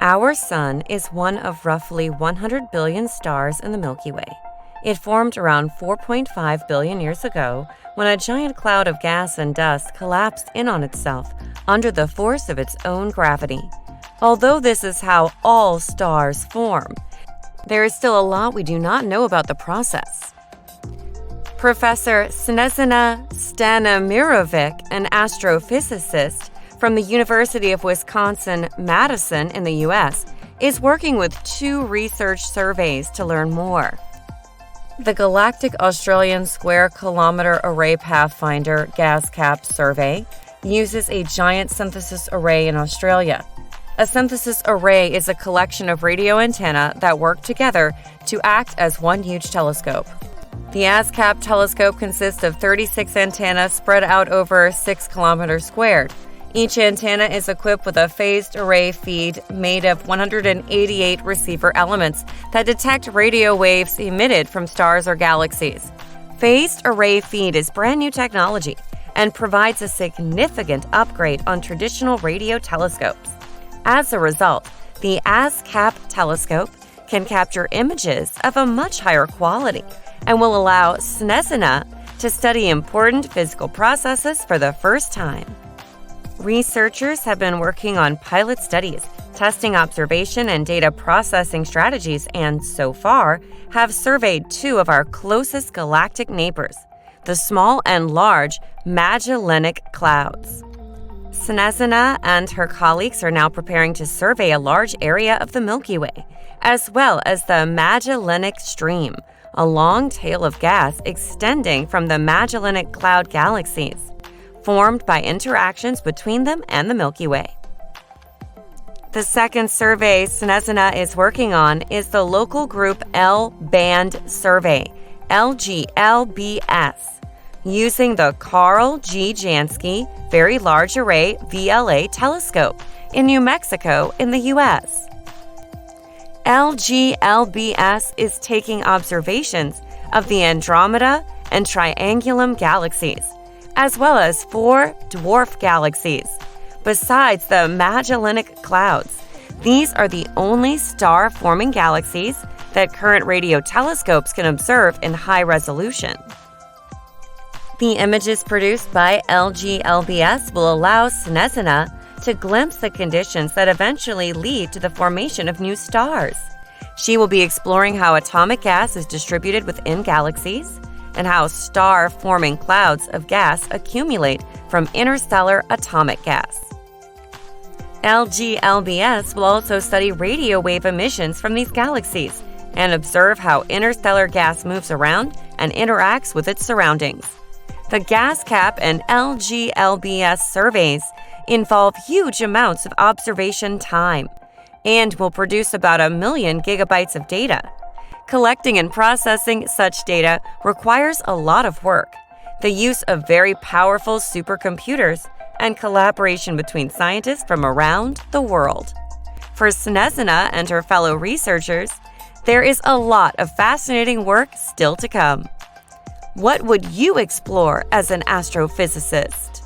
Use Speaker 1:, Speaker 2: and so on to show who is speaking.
Speaker 1: Our Sun is one of roughly 100 billion stars in the Milky Way. It formed around 4.5 billion years ago when a giant cloud of gas and dust collapsed in on itself under the force of its own gravity. Although this is how all stars form, there is still a lot we do not know about the process. Professor Snežana Stanimirović, an astrophysicist from the University of Wisconsin-Madison in the U.S., is working with 2 research surveys to learn more. The Galactic Australian Square Kilometre Array Pathfinder Gas Cap Survey uses a giant synthesis array in Australia. A synthesis array is a collection of radio antennae that work together to act as one huge telescope. The ASCAP telescope consists of 36 antennas spread out over 6 kilometers squared. Each antenna is equipped with a phased array feed made of 188 receiver elements that detect radio waves emitted from stars or galaxies. Phased array feed is brand new technology and provides a significant upgrade on traditional radio telescopes. As a result, the ASCAP telescope can capture images of a much higher quality and will allow Snežana to study important physical processes for the first time. Researchers have been working on pilot studies, testing observation and data processing strategies, and so far have surveyed 2 of our closest galactic neighbors, the small and large Magellanic Clouds. Snežana and her colleagues are now preparing to survey a large area of the Milky Way, as well as the Magellanic Stream, a long tail of gas extending from the Magellanic Cloud galaxies, formed by interactions between them and the Milky Way. The second survey Snežana is working on is the Local Group L-band survey, LGLBS, using the Carl G. Jansky Very Large Array VLA telescope in New Mexico in the U.S. LGLBS is taking observations of the Andromeda and Triangulum galaxies, as well as 4 dwarf galaxies. Besides the Magellanic Clouds, these are the only star-forming galaxies that current radio telescopes can observe in high resolution. The images produced by LGLBS will allow Snežana to glimpse the conditions that eventually lead to the formation of new stars. She will be exploring how atomic gas is distributed within galaxies, and how star-forming clouds of gas accumulate from interstellar atomic gas. LGLBS will also study radio wave emissions from these galaxies and observe how interstellar gas moves around and interacts with its surroundings. The gas cap and LGLBS surveys involve huge amounts of observation time and will produce about 1 million gigabytes of data. Collecting and processing such data requires a lot of work, the use of very powerful supercomputers, and collaboration between scientists from around the world. For Snežana and her fellow researchers, there is a lot of fascinating work still to come. What would you explore as an astrophysicist?